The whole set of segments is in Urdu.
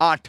8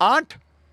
8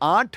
8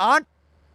8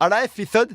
2.5%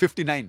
59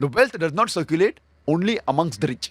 The wealth does not circulate only amongst the rich।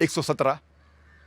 117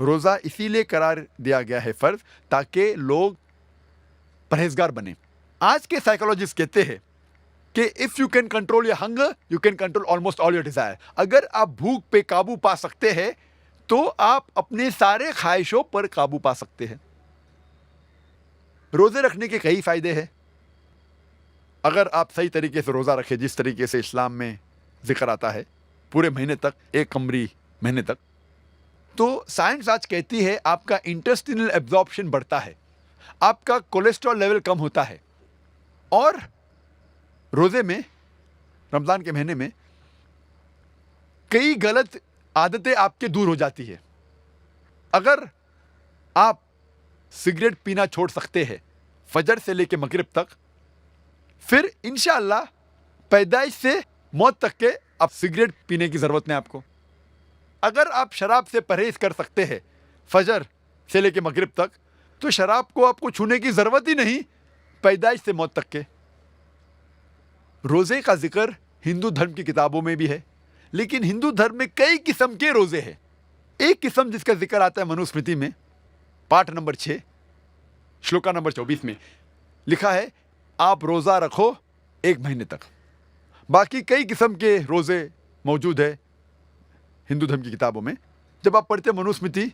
روزہ اسی لیے قرار دیا گیا ہے فرض تاکہ لوگ پرہیزگار بنے. آج کے سائیکولوجسٹ کہتے ہیں کہ if you can control your hunger you can control almost all your desire. اگر آپ بھوک پہ قابو پا سکتے ہیں تو آپ اپنے سارے خواہشوں پر قابو پا سکتے ہیں. روزے رکھنے کے کئی فائدے ہیں. اگر آپ صحیح طریقے سے روزہ رکھیں جس طریقے سے اسلام میں ذکر آتا ہے پورے مہینے تک, ایک قمری مہینے تک, تو سائنس آج کہتی ہے آپ کا انٹسٹینل ایبزارپشن بڑھتا ہے, آپ کا کولیسٹرول لیول کم ہوتا ہے, اور روزے میں رمضان کے مہینے میں کئی غلط عادتیں آپ کے دور ہو جاتی ہے. اگر آپ سگریٹ پینا چھوڑ سکتے ہیں فجر سے لے کے مغرب تک, پھر انشاءاللہ پیدائش سے موت تک کے اب سگریٹ پینے کی ضرورت نہیں آپ کو. اگر آپ شراب سے پرہیز کر سکتے ہیں فجر سے لے کے مغرب تک, تو شراب کو آپ کو چھونے کی ضرورت ہی نہیں پیدائش سے موت تک کے. روزے کا ذکر ہندو دھرم کی کتابوں میں بھی ہے, لیکن ہندو دھرم میں کئی قسم کے روزے ہیں. ایک قسم جس کا ذکر آتا ہے منوسمرتی میں پاٹ نمبر 6 شلوکا نمبر 24 میں لکھا ہے آپ روزہ رکھو ایک مہینے تک. باقی کئی قسم کے روزے موجود ہے ہندو دھرم کی کتابوں میں. جب آپ پڑھتے منوسمرتی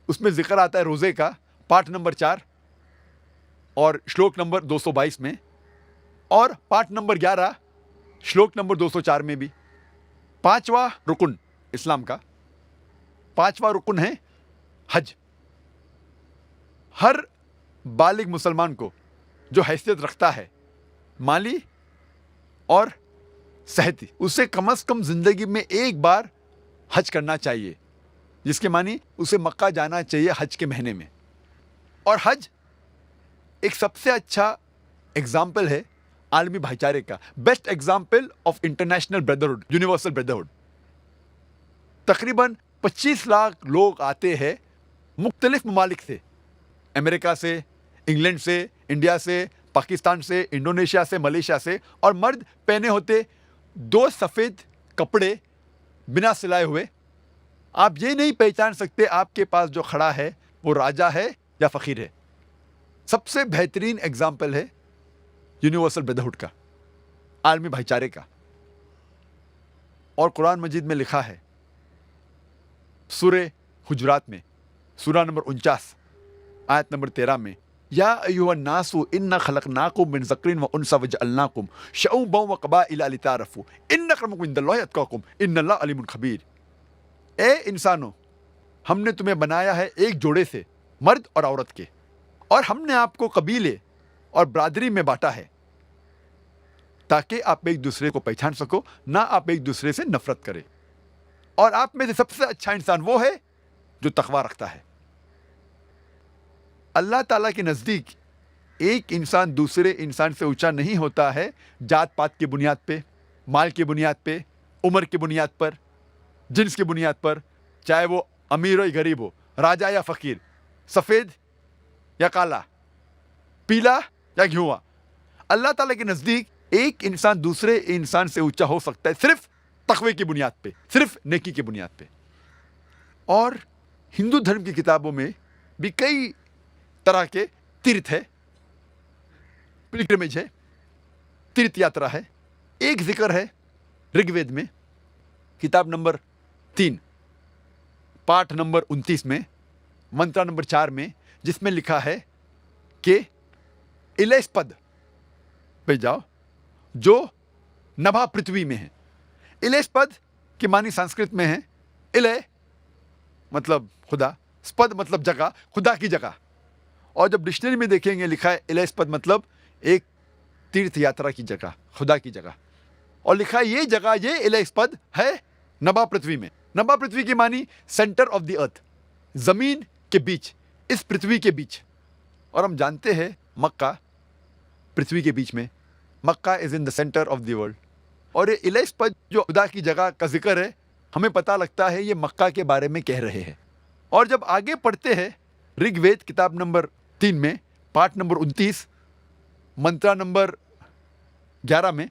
اس میں ذکر آتا ہے روزے کا پاٹ نمبر 4 اور شلوک نمبر 222 میں, اور پاٹ نمبر 11 شلوک نمبر 204 میں بھی. پانچواں رکن اسلام کا پانچواں رکن ہے حج. ہر بالغ مسلمان کو جو حیثیت رکھتا ہے مالی اور صحتی, اسے کم از کم زندگی میں ایک بار حج کرنا چاہیے, جس کے معنی اسے مکہ جانا چاہیے حج کے مہینے میں. اور حج ایک سب سے اچھا ایگزامپل ہے عالمی بھائی چارے کا, best example of international brotherhood, universal brotherhood. تقریباً 25 لاکھ لوگ آتے ہیں مختلف ممالک سے, امریکہ سے, انگلینڈ سے, انڈیا سے, پاکستان سے, انڈونیشیا سے, ملیشیا سے, اور مرد پہنے ہوتے 2 سفید کپڑے بنا سلائے ہوئے. آپ یہ نہیں پہچان سکتے آپ کے پاس جو کھڑا ہے وہ راجہ ہے یا فقیر ہے. سب سے بہترین ایگزامپل ہے یونیورسل بردرہڈ کا, عالمی بھائی چارے کا. اور قرآن مجید میں لکھا ہے سورہ حجرات میں سورہ نمبر 49 آیت نمبر 13 میں, یا ایھا الناس انا خلقناکم من ذکر و انثی وجعلناکم شعوبا وقبائل لتعارفوا ان اکرمکم عند اللہ اتقاکم ان اللہ علیم خبیر. اے انسانوں, ہم نے تمہیں بنایا ہے ایک جوڑے سے, مرد اور عورت کے, اور ہم نے آپ کو قبیلے اور برادری میں بانٹا ہے تاکہ آپ ایک دوسرے کو پہچان سکو, نہ آپ ایک دوسرے سے نفرت کرے. اور آپ میں سے سب سے اچھا انسان وہ ہے جو تقوی رکھتا ہے. اللہ تعالیٰ کے نزدیک ایک انسان دوسرے انسان سے اونچا نہیں ہوتا ہے جات پات کی بنیاد پہ, مال کی بنیاد پہ, عمر کی بنیاد پر, جنس کی بنیاد پر, چاہے وہ امیر ہو یا غریب ہو, راجہ یا فقیر, سفید یا کالا, پیلا یا گھیوا. اللہ تعالیٰ کے نزدیک ایک انسان دوسرے انسان سے اونچا ہو سکتا ہے صرف تقوی کی بنیاد پہ, صرف نیکی کی بنیاد پہ. اور ہندو دھرم کی کتابوں میں بھی کئی طرح کے تیرتھ ہے, پلگرمیج ہے, تیرتھ یاترا ہے. ایک ذکر ہے رگ وید میں کتاب نمبر 3 پاٹ نمبر 29 میں منترا نمبر 4 میں, جس میں لکھا ہے کہ الاسپد پہ جاؤ جو نبھا پرتھوی میں ہے. الاسپد کے معنی سنسکرت میں ہے الے مطلب خدا, سپد مطلب جگہ, خدا کی جگہ. اور جب ڈکشنری میں دیکھیں گے لکھا ہے الاسپد مطلب ایک تیرتھ یاترا کی جگہ, خدا کی جگہ. اور لکھا ہے یہ جگہ, یہ الاسپد ہے نبھا پرتھوی میں. نبھا پرتھوی کی معنی سینٹر آف دی ارتھ, زمین کے بیچ, اس پرتھوی کے بیچ. اور ہم جانتے ہیں مکہ پرتھوی کے بیچ میں, مکہ از ان دا سینٹر آف دی ورلڈ. اور یہ الاسپد جو خدا کی جگہ کا ذکر ہے ہمیں پتہ لگتا ہے یہ مکہ کے بارے میں کہہ رہے ہیں. اور جب آگے پڑھتے ہیں رگ وید کتاب نمبر 3 میں پاٹ نمبر 29 منترا نمبر 11 میں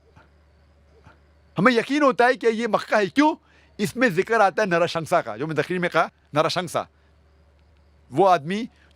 ہمیں یقین ہوتا ہے کہ یہ مکہ ہے. کیوں؟ اس میں ذکر آتا ہے نرشنسا کا, جو میں تقریر میں کہا نرشنسا, وہ آدمی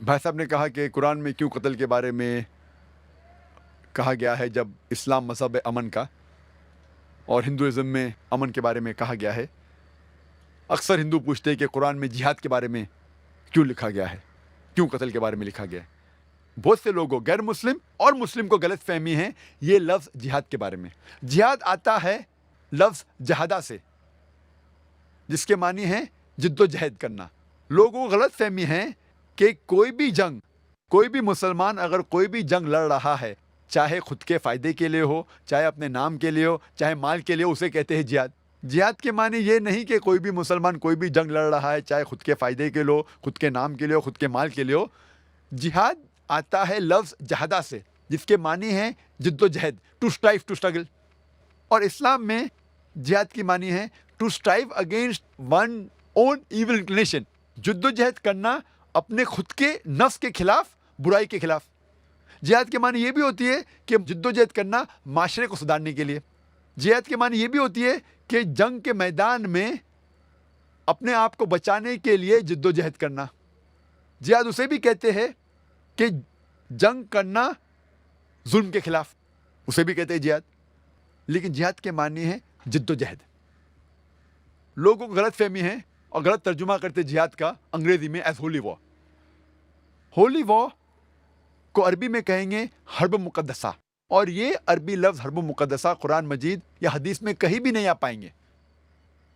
بھائی صاحب نے کہا کہ قرآن میں کیوں قتل کے بارے میں کہا گیا ہے جب اسلام مذہب امن کا اور ہندوازم میں امن کے بارے میں کہا گیا ہے. اکثر ہندو پوچھتے ہیں کہ قرآن میں جہاد کے بارے میں کیوں لکھا گیا ہے, کیوں قتل کے بارے میں لکھا گیا ہے. بہت سے لوگوں غیر مسلم اور مسلم کو غلط فہمی ہے یہ لفظ جہاد کے بارے میں. جہاد آتا ہے لفظ جہادہ سے, جس کے معنی ہے جد و جہد کرنا. لوگوں کو غلط فہمی ہے کہ کوئی بھی جنگ, کوئی بھی مسلمان اگر کوئی بھی جنگ لڑ رہا ہے, چاہے خود کے فائدے کے لیے ہو, چاہے اپنے نام کے لیے ہو, چاہے مال کے لیے, اسے کہتے ہیں جہاد. جہاد کے معنی یہ نہیں کہ کوئی بھی مسلمان کوئی بھی جنگ لڑ رہا ہے, چاہے خود کے فائدے کے لیے ہو, خود کے نام کے لیے ہو, خود کے مال کے لیے ہو. جہاد آتا ہے لفظ جہادہ سے, جس کے معنی ہے جد و جہد, ٹو اسٹرائیو, ٹو اسٹرگل. اور اسلام میں جہاد کی معنی ہے to strive against one own evil inclination, جد و جہد کرنا اپنے خود کے نفس کے خلاف, برائی کے خلاف. جہاد کے معنی یہ بھی ہوتی ہے کہ جد و جہد کرنا معاشرے کو سدھارنے کے لیے. جہاد کے معنی یہ بھی ہوتی ہے کہ جنگ کے میدان میں اپنے آپ کو بچانے کے لیے جد و جہد کرنا. جہاد اسے بھی کہتے ہیں کہ جنگ کرنا ظلم کے خلاف, اسے بھی کہتے ہیں جہاد. لیکن جہاد کے معنی ہے جد و جہد. لوگوں کو غلط فہمی ہے اور غلط ترجمہ کرتے جہاد کا انگریزی میں ایز ہولی وار. ہولی وار کو عربی میں کہیں گے حرب مقدسہ, اور یہ عربی لفظ حرب مقدسہ قرآن مجید یا حدیث میں کہیں بھی نہیں آ پائیں گے.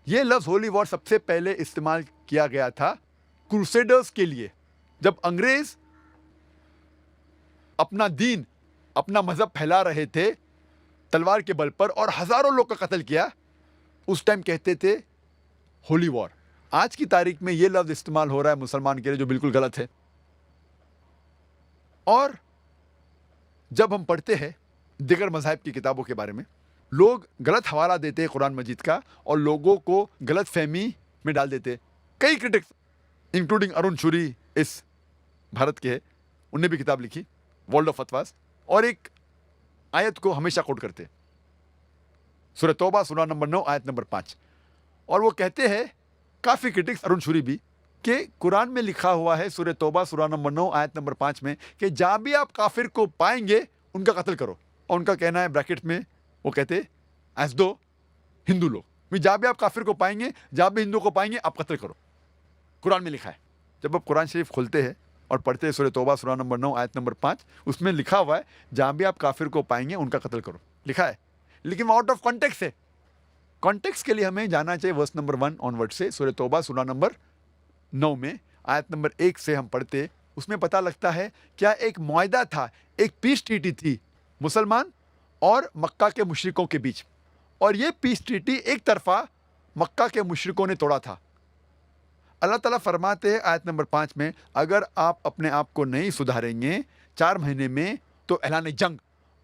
یہ لفظ ہولی وار سب سے پہلے استعمال کیا گیا تھا کروسیڈرز کے لیے, جب انگریز اپنا دین, اپنا مذہب پھیلا رہے تھے تلوار کے بل پر اور ہزاروں لوگ کا قتل کیا. اس ٹائم کہتے تھے ہولی وار. آج کی تاریخ میں یہ لفظ استعمال ہو رہا ہے مسلمان کے لیے, جو بالکل غلط ہے. اور جب ہم پڑھتے ہیں دیگر مذاہب کی کتابوں کے بارے میں, لوگ غلط حوالہ دیتے ہیں قرآن مجید کا اور لوگوں کو غلط فہمی میں ڈال دیتے. کئی کرٹکس انکلوڈنگ ارون شوری اس بھارت کے ہیں, انہوں نے بھی کتاب لکھی ورلڈ آف فتواز, اور ایک آیت کو ہمیشہ کوٹ کرتے, سورہ توبہ سورہ نمبر 9 آیت نمبر 5. اور وہ کہتے ہیں کافی کرٹکس, ارون شوری بھی, کہ قرآن میں لکھا ہوا ہے سورہ توبہ سورہ نمبر 9 آیت نمبر 5 میں کہ جہاں بھی آپ کافر کو پائیں گے ان کا قتل کرو. اور ان کا کہنا ہے بریکٹ میں وہ کہتے ایز دو ہندو لوگ, جہاں بھی آپ کافر کو پائیں گے, جہاں بھی ہندو کو پائیں گے آپ قتل کرو. قرآن میں لکھا ہے. جب آپ قرآن شریف کھولتے ہیں اور پڑھتے ہیں سورہ توبہ سورہ نمبر 9 آیت نمبر 5, اس میں لکھا ہوا ہے جہاں بھی آپ کافر کو پائیں گے ان کا قتل کرو, لکھا ہے. لیکن وہ آؤٹ آف کانٹیکسٹ ہے. کانٹیکسٹ کے لیے ہمیں جانا چاہیے ورس نمبر 1 آن ورڈ سے. سورہ توبہ سورہ نمبر 9 میں آیت نمبر 1 سے ہم پڑھتے, اس میں پتہ لگتا ہے کیا ایک معاہدہ تھا, ایک پیس ٹریٹی تھی مسلمان اور مکہ کے مشرکوں کے بیچ, اور یہ پیس ٹریٹی ایک طرفہ مکہ کے مشرکوں نے توڑا تھا. اللہ تعالیٰ فرماتے ہیں آیت نمبر 5 میں, اگر آپ اپنے آپ کو نہیں سدھاریں گے 4 مہینے میں تو اعلان جنگ.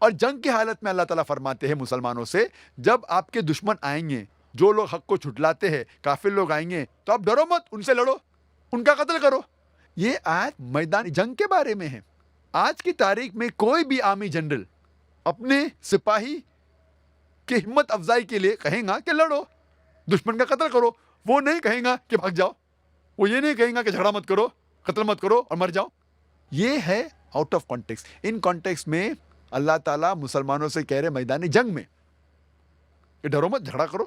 اور جنگ کی حالت میں اللہ تعالیٰ فرماتے ہیں مسلمانوں سے, جب آپ کے دشمن آئیں گے, جو لوگ حق کو جھٹلاتے ہیں, کافر لوگ آئیں گے, تو آپ ڈرو مت, ان سے لڑو, ان کا قتل کرو. یہ آیت میدان جنگ کے بارے میں ہے. آج کی تاریخ میں کوئی بھی آرمی جنرل اپنے سپاہی کی ہمت افزائی کے لیے کہیں گا کہ لڑو, دشمن کا قتل کرو. وہ نہیں کہیں گا کہ بھاگ جاؤ, وہ یہ نہیں کہیں گا کہ جھگڑا مت کرو, قتل مت کرو اور مر جاؤ. یہ ہے out of context. In context میں اللہ تعالیٰ مسلمانوں سے کہہ رہے میدان جنگ میں کہ ڈرو مت, جھگڑا کرو.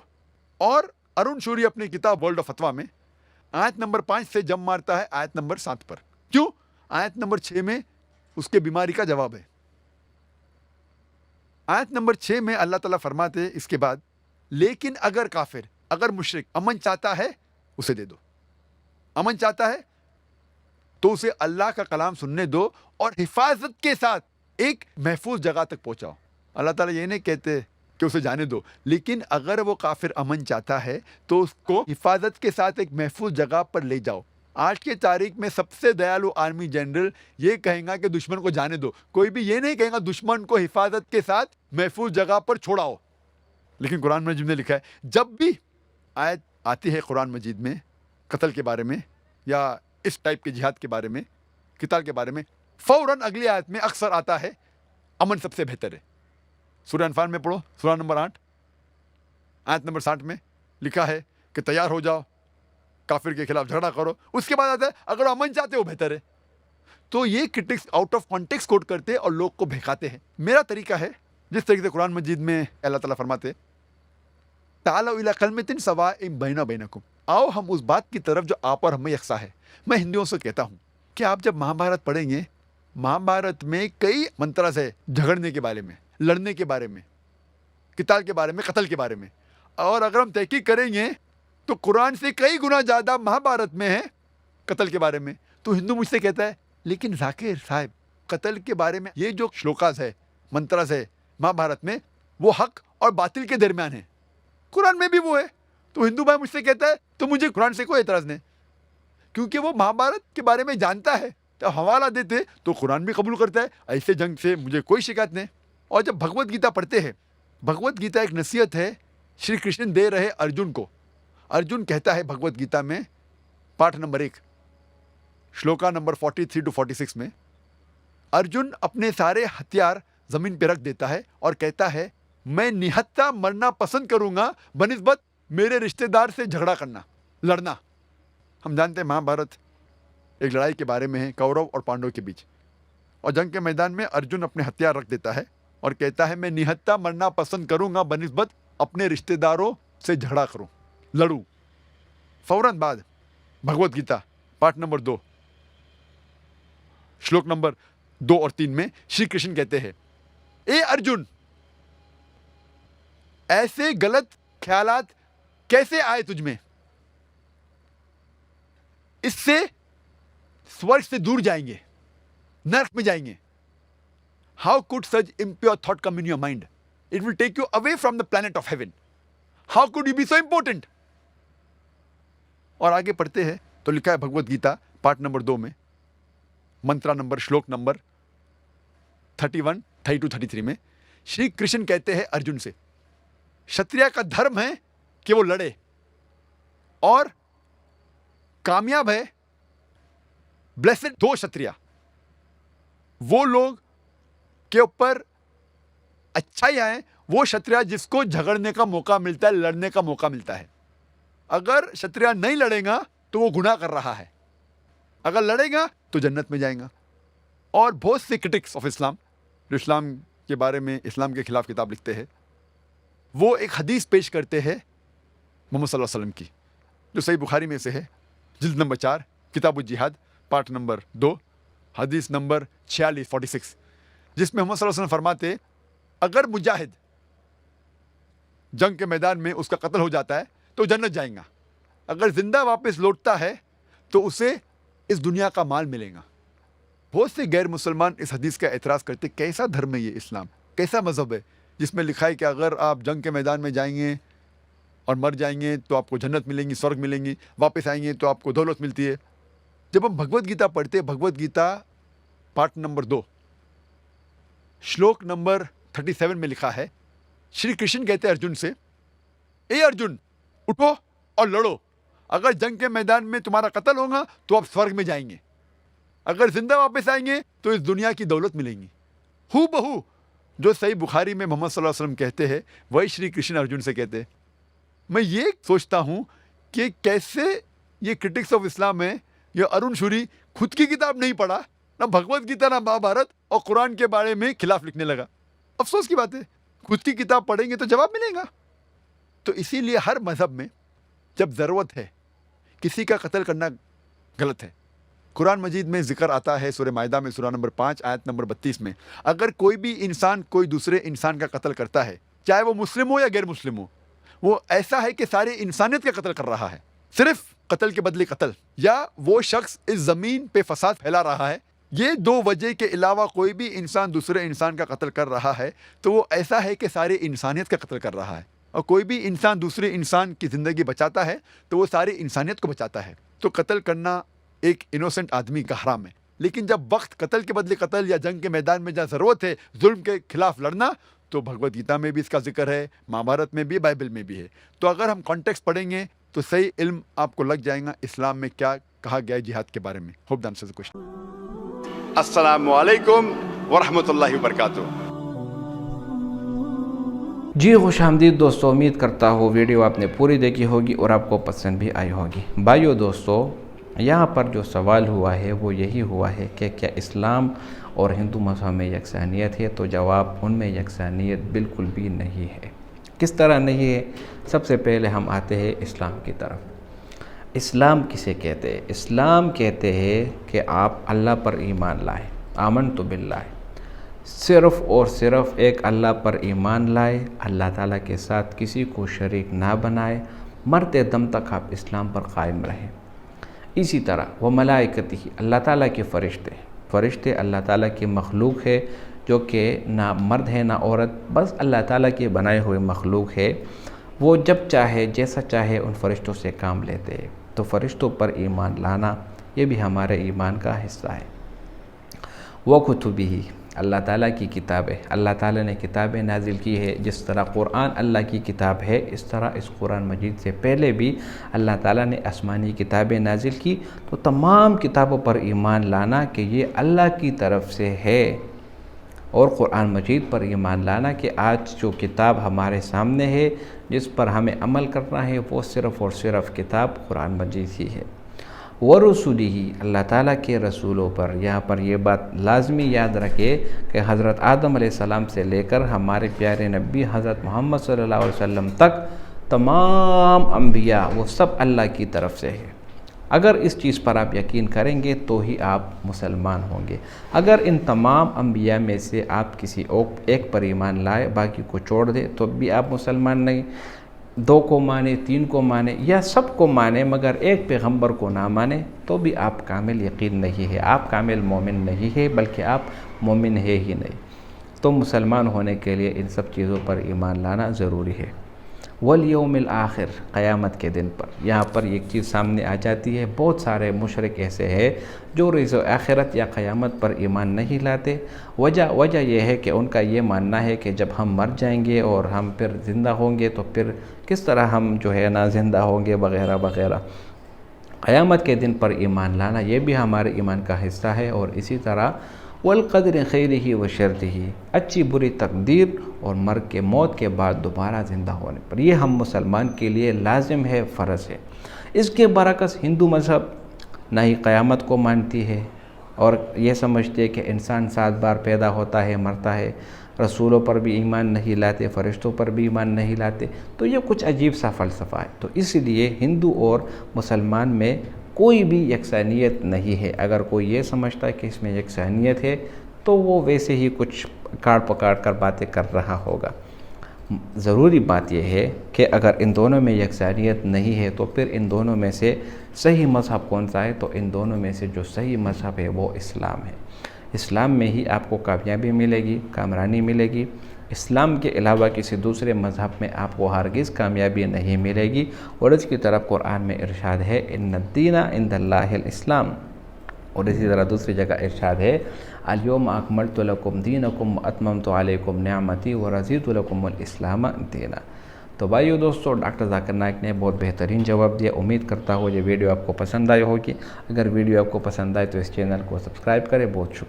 اور ارون شوری اپنی کتاب ورلڈ آف فتوا میں آیت نمبر 5 سے جم مارتا ہے آیت نمبر 7 پر. کیوں؟ آیت نمبر 6 میں اس کے بیماری کا جواب ہے. آیت نمبر 6 میں اللہ تعالیٰ فرماتے ہیں اس کے بعد, لیکن اگر کافر, اگر مشرک امن چاہتا ہے اسے دے دو, امن چاہتا ہے تو اسے اللہ کا کلام سننے دو اور حفاظت کے ساتھ ایک محفوظ جگہ تک پہنچاؤ. اللہ تعالیٰ یہ نہیں کہتے کہ اسے جانے دو, لیکن اگر وہ کافر امن چاہتا ہے تو اس کو حفاظت کے ساتھ ایک محفوظ جگہ پر لے جاؤ. آج کی تاریخ میں سب سے دیالو آرمی جنرل یہ کہیں گا کہ دشمن کو جانے دو. کوئی بھی یہ نہیں کہیں گا دشمن کو حفاظت کے ساتھ محفوظ جگہ پر چھوڑاؤ. لیکن قرآن مجید نے لکھا ہے, جب بھی آیت آتی ہے قرآن مجید میں قتل کے بارے میں یا اس ٹائپ کے جہاد کے بارے میں, قتال کے بارے میں, فوراً اگلی آیت میں اکثر آتا ہے امن سب سے بہتر ہے. سورہ انفال میں پڑھو, سورہ نمبر 8 آیت نمبر 60 میں لکھا ہے کہ تیار ہو جاؤ, کافر کے خلاف جھگڑا کرو. اس کے بعد آتا ہے اگر امن چاہتے ہو بہتر ہے. تو یہ کرٹکس آؤٹ آف کانٹیکس کوٹ کرتے اور لوگ کو بہکاتے ہیں. میرا طریقہ ہے جس طریقے سے قرآن مجید میں اللہ تعالیٰ فرماتے تعالوا الی کلمۃ سواء بیننا وبینکم، آؤ ہم اس بات کی طرف جو آپ اور ہمیں یکساں ہے. میں ہندوؤں سے کہتا ہوں کہ آپ جب مہابھارت پڑھیں گے، مہابھارت میں کئی منترز ہے جھگڑنے کے بارے میں، لڑنے کے بارے میں، قتال کے بارے میں، قتل کے بارے میں. اور اگر ہم تحقیق کریں گے تو قرآن سے کئی گنا زیادہ مہابھارت میں ہے قتل کے بارے میں. تو ہندو مجھ سے کہتا ہے لیکن ذاکر صاحب قتل کے بارے میں یہ جو شلوکاز ہے، منترز ہے مہابھارت میں، وہ حق اور باطل کے درمیان ہے، قرآن میں بھی وہ ہے. تو ہندو بھائی مجھ سے کہتا ہے تو مجھے قرآن سے کوئی اعتراض نہیں، کیونکہ وہ مہابھارت کے بارے میں جانتا ہے. جب حوالہ دیتے تو قرآن بھی قبول کرتا ہے. ایسے جنگ سے مجھے کوئی شکایت نہیں. اور جب بھگوت گیتا پڑھتے ہیں، بھگوت گیتا ایک نصیحت ہے شری کرشن دے رہے ارجن کو. ارجن کہتا ہے بھگوت گیتا میں پاٹھ نمبر 1 شلوکا نمبر 43 to 46 میں، ارجن اپنے سارے ہتھیار زمین پہ رکھ دیتا ہے اور کہتا ہے میں نہتا مرنا پسند کروں گا بنسبت میرے رشتہ دار سے جھگڑا کرنا، لڑنا. ہم جانتے ہیں مہابھارت ایک لڑائی کے بارے میں ہے کورو اور پانڈو کے بیچ، اور جنگ کے میدان میں ارجن اپنے ہتھیار رکھ دیتا ہے اور کہتا ہے میں نہتا مرنا پسند کروں گا بنسبت اپنے رشتہ داروں سے جھگڑا کروں، لڑوں. فوراً بعد بھگوت گیتا پاٹھ نمبر 2 شلوک نمبر 2 اور 3 میں شری کرشن کہتے ہیں اے ارجن، ایسے غلط خیالات کیسے آئے تجھ میں؟ اس سے سورگ سے دور جائیں گے، نرک میں جائیں گے. How could such impure thought come in your mind? It will take you away from the planet of heaven. How could you be so important? اور آگے پڑھتے ہیں تو لکھا ہے بھگوت گیتا پارٹ نمبر 2 میں منترا نمبر شلوک نمبر 31, 32, 33 میں شری کرشن کہتے ہیں ارجن سے شتریا کا دھرم ہے کہ وہ لڑے اور کامیاب ہے. بلیسڈ دو شتریا وہ لوگ کے اوپر اچھائی آئے، وہ شتریا جس کو جھگڑنے کا موقع ملتا ہے، لڑنے کا موقع ملتا ہے. اگر شتریا نہیں لڑے گا تو وہ گناہ کر رہا ہے، اگر لڑے گا تو جنت میں جائیں گا. اور بہت سے کرٹکس آف اسلام جو اسلام کے بارے میں اسلام کے خلاف کتاب لکھتے ہیں، وہ ایک حدیث پیش کرتے ہیں محمد صلی اللہ علیہ وسلم کی جو صحیح بخاری میں سے ہے، جلد نمبر 4 کتاب الجہاد پارٹ نمبر 2 حدیث نمبر 46 جس میں محمد صلی اللہ علیہ وسلم فرماتے اگر مجاہد جنگ کے میدان میں اس کا قتل ہو جاتا ہے تو جنت جائیں گا، اگر زندہ واپس لوٹتا ہے تو اسے اس دنیا کا مال ملے گا. بہت سے غیر مسلمان اس حدیث کا اعتراض کرتے کیسا دھرم ہے یہ اسلام، کیسا مذہب ہے جس میں لکھا ہے کہ اگر آپ جنگ کے میدان میں جائیں گے اور مر جائیں گے تو آپ کو جنت ملیں گی، سورگ ملیں گی، واپس آئیں گے تو آپ کو دولت ملتی ہے. جب ہم بھگوت گیتا پڑھتے، بھگوت گیتا پارٹ نمبر 2 شلوک نمبر 37 میں لکھا ہے شری کرشن کہتے ہیں ارجن سے اے ارجن اٹھو اور لڑو، اگر جنگ کے میدان میں تمہارا قتل ہوگا تو آپ سورگ میں جائیں گے، اگر زندہ واپس آئیں گے تو اس دنیا کی دولت ملیں گی. ہو بہو جو صحیح بخاری میں محمد صلی اللہ علیہ وسلم کہتے ہیں وہی شری کرشن ارجن سے کہتے ہیں. میں یہ سوچتا ہوں کہ کیسے یہ کرٹکس آف اسلام ہے، یہ ارون شوری خود کی کتاب نہیں پڑھا، نہ بھگوت گیتا نہ مہابھارت، اور قرآن کے بارے میں خلاف لکھنے لگا. افسوس کی بات ہے، خود کی کتاب پڑھیں گے تو جواب ملے گا. تو اسی لیے ہر مذہب میں جب ضرورت ہے کسی کا قتل کرنا غلط ہے. قرآن مجید میں ذکر آتا ہے سورہ مائدہ میں سورہ نمبر 5 آیت نمبر 32 میں اگر کوئی بھی انسان کوئی دوسرے انسان کا قتل کرتا ہے، چاہے وہ مسلم ہو یا غیر مسلم ہو، وہ ایسا ہے کہ ساری انسانیت کا قتل کر رہا ہے، صرف قتل کے بدلے قتل، یا وہ شخص اس زمین پہ فساد پھیلا رہا ہے. یہ دو وجہ کے علاوہ کوئی بھی انسان دوسرے انسان کا قتل کر رہا ہے تو وہ ایسا ہے کہ ساری انسانیت کا قتل کر رہا ہے. اور کوئی بھی انسان دوسرے انسان کی زندگی بچاتا ہے تو وہ ساری انسانیت کو بچاتا ہے. تو قتل کرنا ایک انوسنٹ آدمی کا حرام ہے. لیکن جب وقت قتل کے بدلے قتل یا جنگ کے میدان میں جہاں ضرورت ہے ظلم کے خلاف لڑنا، تو بھگوت گیتا میں بھی اس کا ذکر ہے، مہابھارت میں بھی، بائبل میں بھی ہے. تو اگر ہم کانٹیکسٹ پڑھیں گے تو صحیح علم آپ کو لگ جائے گا اسلام میں کیا کہا گیا ہے جہاد کے بارے میں. ہوپ دان سے کچھ. السلام علیکم ورحمۃ اللہ وبرکاتہ. جی خوش آمدید دوستو، امید کرتا ہوں ویڈیو آپ نے پوری دیکھی ہوگی اور آپ کو پسند بھی آئی ہوگی. بھائیو دوستو، یہاں پر جو سوال ہوا ہے وہ یہی ہوا ہے کہ کیا اسلام اور ہندو مذہب میں یکسانیت ہے؟ تو جواب ان میں یکسانیت بالکل بھی نہیں ہے۔ کس طرح نہیں ہے؟ سب سے پہلے ہم آتے ہیں اسلام کی طرف۔ اسلام کسے کہتے ہیں؟ اسلام کہتے ہیں کہ آپ اللہ پر ایمان لائے، آمنت باللہ، صرف اور صرف ایک اللہ پر ایمان لائے، اللہ تعالیٰ کے ساتھ کسی کو شریک نہ بنائے، مرتے دم تک آپ اسلام پر قائم رہیں۔ اسی طرح وہ ملائکتی، اللہ تعالیٰ کے فرشتے اللہ تعالیٰ کی مخلوق ہے، جو کہ نہ مرد ہے نہ عورت، بس اللہ تعالیٰ کے بنائے ہوئے مخلوق ہے۔ وہ جب چاہے جیسا چاہے ان فرشتوں سے کام لیتے ہیں۔ تو فرشتوں پر ایمان لانا یہ بھی ہمارے ایمان کا حصہ ہے۔ وہ کتبی، اللہ تعالیٰ کی کتابیں، اللہ تعالیٰ نے کتابیں نازل کی ہے، جس طرح قرآن اللہ کی کتاب ہے، اس طرح اس قرآن مجید سے پہلے بھی اللہ تعالیٰ نے آسمانی کتابیں نازل کی۔ تو تمام کتابوں پر ایمان لانا کہ یہ اللہ کی طرف سے ہے، اور قرآن مجید پر ایمان لانا کہ آج جو کتاب ہمارے سامنے ہے، جس پر ہمیں عمل کرنا ہے، وہ صرف اور صرف کتاب قرآن مجید ہی ہے۔ ورسولہ، اللہ تعالیٰ کے رسولوں پر، یہاں پر یہ بات لازمی یاد رکھے کہ حضرت آدم علیہ السلام سے لے کر ہمارے پیارے نبی حضرت محمد صلی اللہ علیہ وسلم تک تمام انبیاء وہ سب اللہ کی طرف سے ہے۔ اگر اس چیز پر آپ یقین کریں گے تو ہی آپ مسلمان ہوں گے۔ اگر ان تمام انبیاء میں سے آپ کسی ایک پر ایمان لائے، باقی کو چھوڑ دے، تو بھی آپ مسلمان نہیں۔ 2 کو مانے، 3 کو مانے، یا سب کو مانے مگر ایک پیغمبر کو نہ مانے، تو بھی آپ کامل یقین نہیں ہے، آپ کامل مومن نہیں ہے، بلکہ آپ مومن ہے ہی نہیں۔ تو مسلمان ہونے کے لیے ان سب چیزوں پر ایمان لانا ضروری ہے۔ والیوم الآخر، قیامت کے دن پر، یہاں پر ایک چیز سامنے آ جاتی ہے، بہت سارے مشرک ایسے ہیں جو روز آخرت یا قیامت پر ایمان نہیں لاتے۔ وجہ یہ ہے کہ ان کا یہ ماننا ہے کہ جب ہم مر جائیں گے اور ہم پھر زندہ ہوں گے تو پھر کس طرح ہم جو ہے نا زندہ ہوں گے وغیرہ وغیرہ۔ قیامت کے دن پر ایمان لانا یہ بھی ہمارے ایمان کا حصہ ہے، اور اسی طرح والقدر خیرہ و شرہ، اچھی بری تقدیر اور مرگ کے موت کے بعد دوبارہ زندہ ہونے پر، یہ ہم مسلمان کے لیے لازم ہے، فرض ہے۔ اس کے برعکس ہندو مذہب نہ ہی قیامت کو مانتی ہے، اور یہ سمجھتے ہے کہ انسان 7 بار پیدا ہوتا ہے، مرتا ہے، رسولوں پر بھی ایمان نہیں لاتے، فرشتوں پر بھی ایمان نہیں لاتے۔ تو یہ کچھ عجیب سا فلسفہ ہے۔ تو اس لیے ہندو اور مسلمان میں کوئی بھی یکسانیت نہیں ہے۔ اگر کوئی یہ سمجھتا ہے کہ اس میں یکسانیت ہے تو وہ ویسے ہی کچھ کاٹ پکاڑ کر باتیں کر رہا ہوگا۔ ضروری بات یہ ہے کہ اگر ان دونوں میں یکسانیت نہیں ہے تو پھر ان دونوں میں سے صحیح مذہب کون سا ہے؟ تو ان دونوں میں سے جو صحیح مذہب ہے وہ اسلام ہے۔ اسلام میں ہی آپ کو کامیابی ملے گی، کامرانی ملے گی۔ اسلام کے علاوہ کسی دوسرے مذہب میں آپ کو ہرگز کامیابی نہیں ملے گی، اور اس کی طرف قرآن میں ارشاد ہے ان الدین عند اللہ الاسلام، اور اسی طرح دوسری جگہ ارشاد ہے الیوم اکملت لکم دینکم واتممت علیکم نعمتی ورضیت لکم الاسلام دینا۔ تو بھائیو دوستو، ڈاکٹر ذاکر نائک نے بہت بہترین جواب دیا۔ امید کرتا ہوں یہ ویڈیو آپ کو پسند آئی ہوگی۔ اگر ویڈیو آپ کو پسند آئے تو اس چینل کو سبسکرائب کریں۔ بہت شکریہ۔